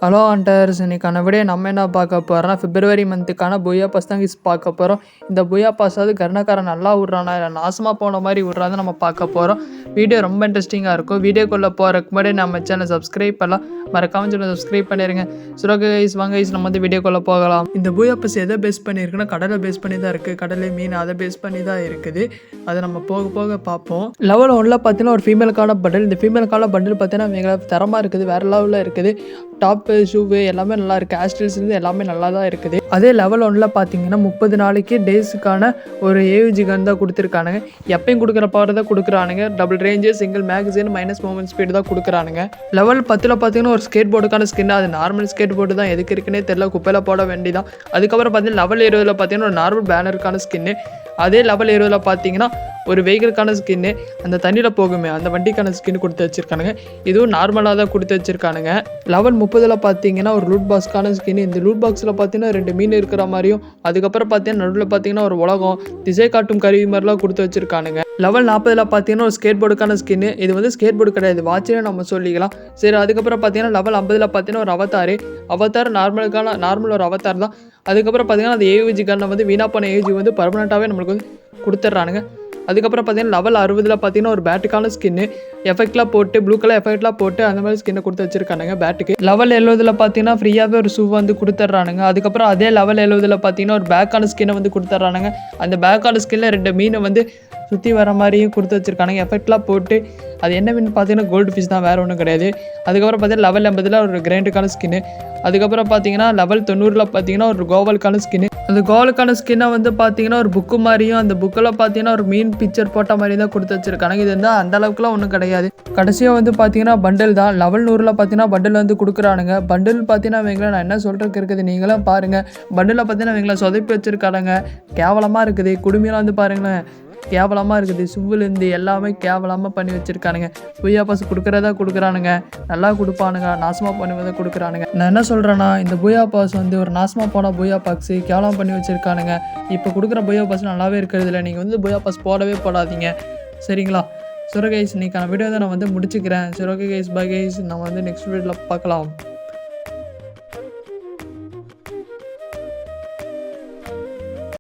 Hello hunters, இன்னைக்கான விட நம்ம என்ன பார்க்க போகிறோம்னா பிப்ரவரி மந்த்துக்கான புயா பாஸ் தான் பார்க்க போகிறோம். இந்த புயா பாஸாவது கர்ணக்காரன் நல்லா விட்றானா இல்லை நாசமாக போன மாதிரி விட்றாத நம்ம பார்க்க போகிறோம். வீடியோ ரொம்ப இன்ட்ரெஸ்டிங்காக இருக்கும். வீடியோக்குள்ளே போகிறதுக்கு முன்னாடி நம்ம சேனல் சப்ஸ்கிரைப் பண்ணலாம், மறக்காம சேனல் சப்ஸ்கிரைப் பண்ணிடுங்க. சுரோக கைஸ் வாங்க கைஸ், நம்ம வந்து வீடியோக்குள்ளே போகலாம். இந்த புயா பாஸ் எதை பேஸ் பண்ணியிருக்குன்னா கடலை பேஸ் பண்ணி தான் இருக்குது. கடலை மீன் அதை பேஸ் பண்ணி தான் இருக்குது. அதை நம்ம போக போக பார்ப்போம். லெவல் 1ல் பார்த்தீங்கன்னா ஒரு ஃபீமேலுக்கான பண்டில். இந்த ஃபீமேலுக்கான பண்டில் பார்த்தீங்கன்னா மிக தரமாக இருக்குது, வேறு லெவலில் இருக்குது. டாப்பு ஷூவு எல்லாமே நல்லா இருக்குது. ஆஸ்டில்ஸ்லேருந்து எல்லாமே நல்லா தான் இருக்குது. அதே லெவல் 1ல் பார்த்தீங்கன்னா 30 நாளைக்கு டேஸுக்கான ஒரு ஏவிஜி கன் தான் கொடுத்துருக்கானுங்க. எப்பயும் கொடுக்குற பவர் தான் கொடுக்குறானுங்க. Double range, single magazine, minus movement speed தான் கொடுக்குறானுங்க. லெவல் 10ல் பார்த்தீங்கன்னா ஒரு ஸ்கேட் போர்டுக்கான ஸ்கின். அது நார்மல் ஸ்கேட் போர்டு தான், எதுக்கு இருக்குன்னே தெரியல, குப்பையில் போட வேண்டிதான். அதுக்கப்புறம் பார்த்தீங்கன்னா லெவல் 20ல் பார்த்தீங்கன்னா ஒரு நார்மல் பேனருக்கான ஸ்கின்னு. அதே லெவல் 20ல் பார்த்தீங்கன்னா ஒரு வெஹிக்கிளுக்கான ஸ்கின்னு, அந்த தண்ணியில் போகுமே அந்த வண்டிக்கான ஸ்கின் கொடுத்து வச்சுருக்கானுங்க. இதுவும் நார்மலாக தான் கொடுத்து வச்சுருக்கானுங்க. லெவல் 30ல் பார்த்தீங்கன்னா ஒரு லூட் பாக்ஸ்க்கான ஸ்கின். இந்த லூட் பாக்ஸில் பார்த்தீங்கன்னா 2 மீன் இருக்கிற மாதிரியும், அதுக்கப்புறம் பார்த்தீங்கன்னா நடுவில் பார்த்தீங்கன்னா ஒரு உலகம் திசை காட்டும் கருவி மாதிரிலாம் கொடுத்து வச்சுருக்கானுங்க. லெவல் 40ல் பார்த்தீங்கன்னா ஒரு ஸ்கேட் போர்டுக்கான ஸ்கின்னு. இது வந்து ஸ்கேட் போர்டு கிடையாது, வாட்சிலே நம்ம சொல்லிக்கலாம். சரி, அதுக்கப்புறம் பார்த்தீங்கன்னா லெவல் 50ல் பார்த்தீங்கன்னா ஒரு அவதார் நார்மல் ஒரு அவதார் தான். அதுக்கப்புறம் பார்த்தீங்கன்னா அந்த ஏவிஜி கன்னை வந்து வீணா போன ஏவிஜி வந்து பர்மனெண்ட்டாகவே நம்மளுக்கு வந்து கொடுத்துட்றானுங்க. அதுக்கப்புறம் பார்த்தீங்கன்னா லெவல் 60ல் பார்த்தீங்கன்னா ஒரு பேட்டுக்கான ஸ்கின்னு. எஃபெக்ட்லாம் போட்டு ப்ளூ கலர் எஃபெக்ட்லாம் போட்டு அந்த மாதிரி ஸ்கின்னை கொடுத்து வச்சிருக்கானுங்க பேட்டுக்கு. லெவல் 70ல் பார்த்தீங்கன்னா ஃப்ரீயாகவே ஒரு ஷூ வந்து கொடுத்துட்றானுங்க. அதுக்கப்புறம் அதே லெவல் 70ல் பார்த்தீங்கன்னா ஒரு பேக்கான ஸ்கின்னை வந்து கொடுத்துட்றானுங்க. அந்த பேக்கான ஸ்கின்னில் 2 மீனை வந்து சுற்றி வர மாதிரியும் கொடுத்து வச்சுருக்கானுங்க. எஃபெக்ட்லாம் போட்டு அது என்ன மீன் பார்த்தீங்கன்னா கோல்டு ஃபிஷ் தான், வேறு ஒன்றும் கிடையாது. அதுக்கப்புறம் பார்த்தீங்கன்னா லெவல் 80ல் ஒரு கிரைண்டுக்கான ஸ்கின்னு. அதுக்கப்புறம் பார்த்தீங்கன்னா லெவல் 90ல் பார்த்தீங்கன்னா ஒரு கோவலுக்கான ஸ்கின்னு. அந்த கோவலுக்கான ஸ்கின்னை வந்து பார்த்தீங்கன்னா ஒரு புக்கு மாதிரியும், அந்த புக்கில் பார்த்தீங்கன்னா ஒரு மீன் பிக்சர் போட்ட மாதிரி தான் கொடுத்து வச்சிருக்காங்க. இது வந்து அந்த அளவுக்குலாம் ஒன்றும் கிடையாது. கடைசியாக வந்து பார்த்தீங்கன்னா பண்டில் தான். லெவல் 100ல் பார்த்தீங்கன்னா பண்டில் வந்து கொடுக்குறானுங்க. பண்டில் பார்த்தீங்கன்னா இவங்களை நான் என்ன சொல்கிறதுக்கு இருக்குது நீங்களும் பாருங்கள். பண்டில் பார்த்தீங்கன்னா இவங்களை சொதப்பி வச்சிருக்கானுங்க, கேவலமாக இருக்குது. குடுமையெல்லாம் வந்து பாருங்களேன், கேவலமாக இருக்குது. சுவ்வுலேருந்து எல்லாமே கேவலமாக பண்ணி வச்சுருக்கானுங்க. புயா பாஸ் கொடுக்குறதா கொடுக்குறானுங்க, நல்லா கொடுப்பானுங்க, நாசமாக பண்ணுவதை கொடுக்குறானுங்க. நான் என்ன சொல்கிறேன்னா, இந்த புயா பாஸ் வந்து ஒரு நாசமாக போன புயா பாக்ஸு கேவலம் பண்ணி வச்சுருக்கானுங்க. இப்போ கொடுக்குற புயா பாஸ் நல்லாவே இருக்கிறது இல்லை. நீங்கள் வந்து புயா பாஸ் போடாதீங்க, சரிங்களா? சரி கைஸ், இன்னைக்கான வீடியோ தான் நான் வந்து முடிச்சுக்கிறேன். சரி, ஓகே கைஸ், பை கைஸ், நம்ம வந்து நெக்ஸ்ட் வீடியோவில் பார்க்கலாம்.